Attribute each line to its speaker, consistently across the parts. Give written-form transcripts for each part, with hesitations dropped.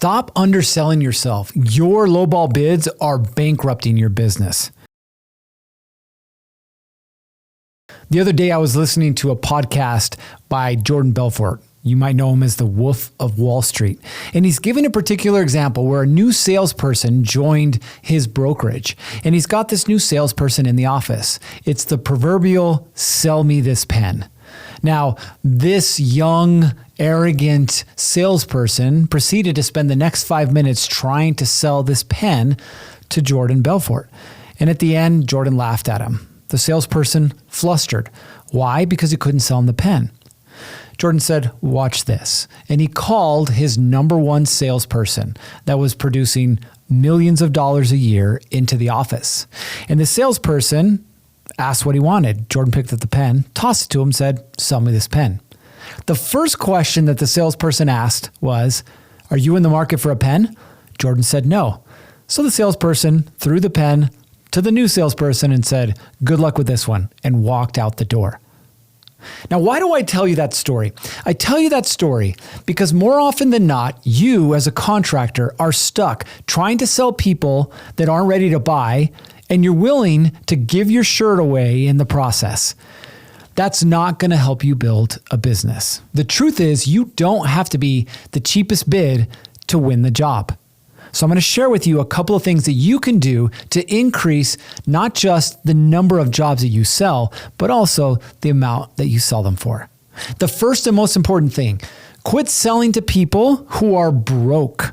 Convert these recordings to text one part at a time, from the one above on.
Speaker 1: Stop underselling yourself. Your lowball bids are bankrupting your business. The other day, I was listening to a podcast by Jordan Belfort. You might know him as the Wolf of Wall Street. And he's given a particular example where a new salesperson joined his brokerage. And he's got this new salesperson in the office. It's the proverbial sell me this pen. Now, this young, arrogant salesperson proceeded to spend the next 5 minutes trying to sell this pen to Jordan Belfort. And at the end, Jordan laughed at him. The salesperson flustered. Why? Because he couldn't sell him the pen. Jordan said, watch this. And he called his number one salesperson that was producing millions of dollars a year into the office. And the salesperson asked what he wanted. Jordan picked up the pen, tossed it to him, said, sell me this pen. The first question that the salesperson asked was, are you in the market for a pen? Jordan said no. So the salesperson threw the pen to the new salesperson and said, good luck with this one, and walked out the door. Now, why do I tell you that story? I tell you that story because more often than not, you as a contractor are stuck trying to sell people that aren't ready to buy, and you're willing to give your shirt away in the process. That's not going to help you build a business. The truth is, you don't have to be the cheapest bid to win the job. So I'm going to share with you a couple of things that you can do to increase not just the number of jobs that you sell, but also the amount that you sell them for. The first and most important thing, quit selling to people who are broke.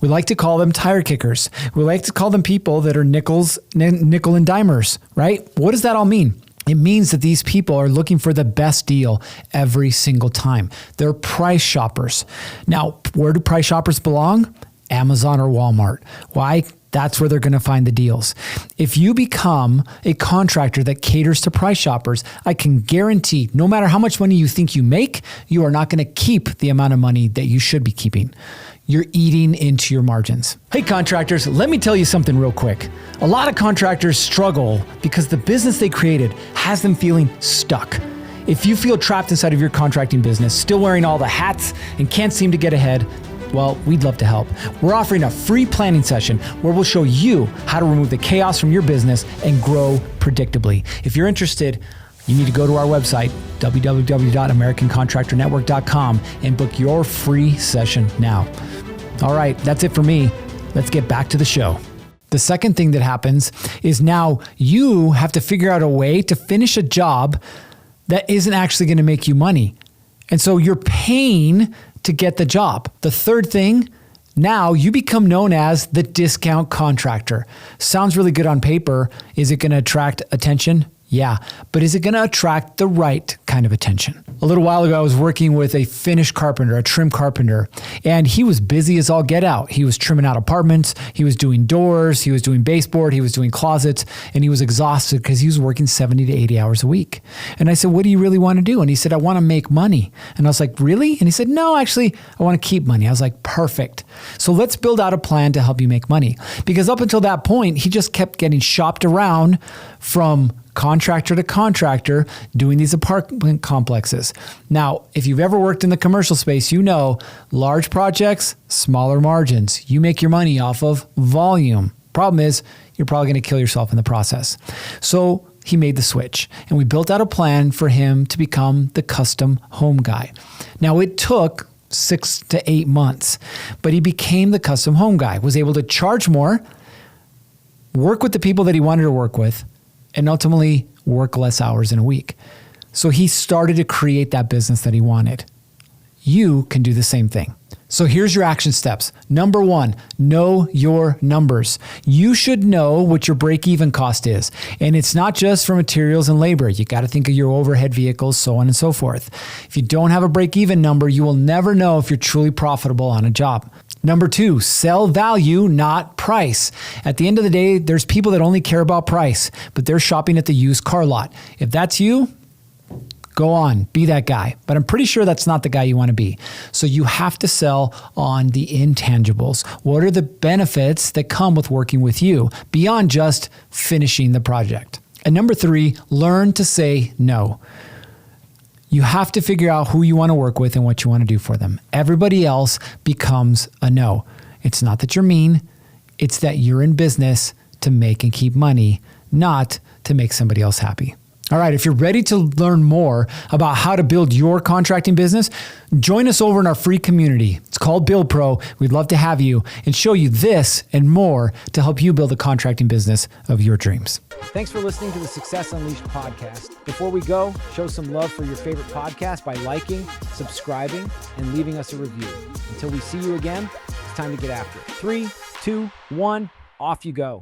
Speaker 1: We like to call them tire kickers. We like to call them people that are nickel and dimers, right? What does that all mean? It means that these people are looking for the best deal every single time. They're price shoppers. Now, where do price shoppers belong? Amazon or Walmart. Why? That's where they're going to find the deals. If you become a contractor that caters to price shoppers, I can guarantee no matter how much money you think you make, you are not going to keep the amount of money that you should be keeping. You're eating into your margins. Hey contractors, let me tell you something real quick. A lot of contractors struggle because the business they created has them feeling stuck. If you feel trapped inside of your contracting business, still wearing all the hats and can't seem to get ahead, well, we'd love to help. We're offering a free planning session where we'll show you how to remove the chaos from your business and grow predictably. If you're interested, you need to go to our website, www.americancontractornetwork.com, and book your free session now. All right, that's it for me. Let's get back to the show. The second thing that happens is now you have to figure out a way to finish a job that isn't actually going to make you money. And so you're paying to get the job. The third thing, now you become known as the discount contractor. Sounds really good on paper. Is it going to attract attention? Yeah, but is it going to attract the right kind of attention? A little while ago, I was working with a finished carpenter, a trim carpenter, and he was busy as all get out. He was trimming out apartments, he was doing doors, he was doing baseboard, he was doing closets, and he was exhausted because he was working 70 to 80 hours a week. And I said, what do you really want to do? And he said, I want to make money. And I was like, really? And he said, no, actually, I want to keep money. I was like, perfect. So let's build out a plan to help you make money. Because up until that point, he just kept getting shopped around from contractor to contractor doing these apartment complexes. Now, if you've ever worked in the commercial space, you know large projects, smaller margins. You make your money off of volume. Problem is, you're probably going to kill yourself in the process. So he made the switch, and we built out a plan for him to become the custom home guy. Now, it took 6 to 8 months, but he became the custom home guy, was able to charge more, work with the people that he wanted to work with, and ultimately work less hours in a week. So he started to create that business that he wanted. You can do the same thing. So here's your action steps. Number 1, know your numbers. You should know what your break-even cost is. And it's not just for materials and labor. You got to think of your overhead vehicles, so on and so forth. If you don't have a break-even number, you will never know if you're truly profitable on a job. Number 2, sell value, not price. At the end of the day, there's people that only care about price, but they're shopping at the used car lot. If that's you, go on, be that guy. But I'm pretty sure that's not the guy you want to be. So you have to sell on the intangibles. What are the benefits that come with working with you beyond just finishing the project? And number 3, learn to say no. You have to figure out who you want to work with and what you want to do for them. Everybody else becomes a no. It's not that you're mean. It's that you're in business to make and keep money, not to make somebody else happy. All right, if you're ready to learn more about how to build your contracting business, join us over in our free community. It's called Build Pro. We'd love to have you and show you this and more to help you build the contracting business of your dreams. Thanks for listening to the Success Unleashed podcast. Before we go, show some love for your favorite podcast by liking, subscribing, and leaving us a review. Until we see you again, it's time to get after it. 3, 2, 1, off you go.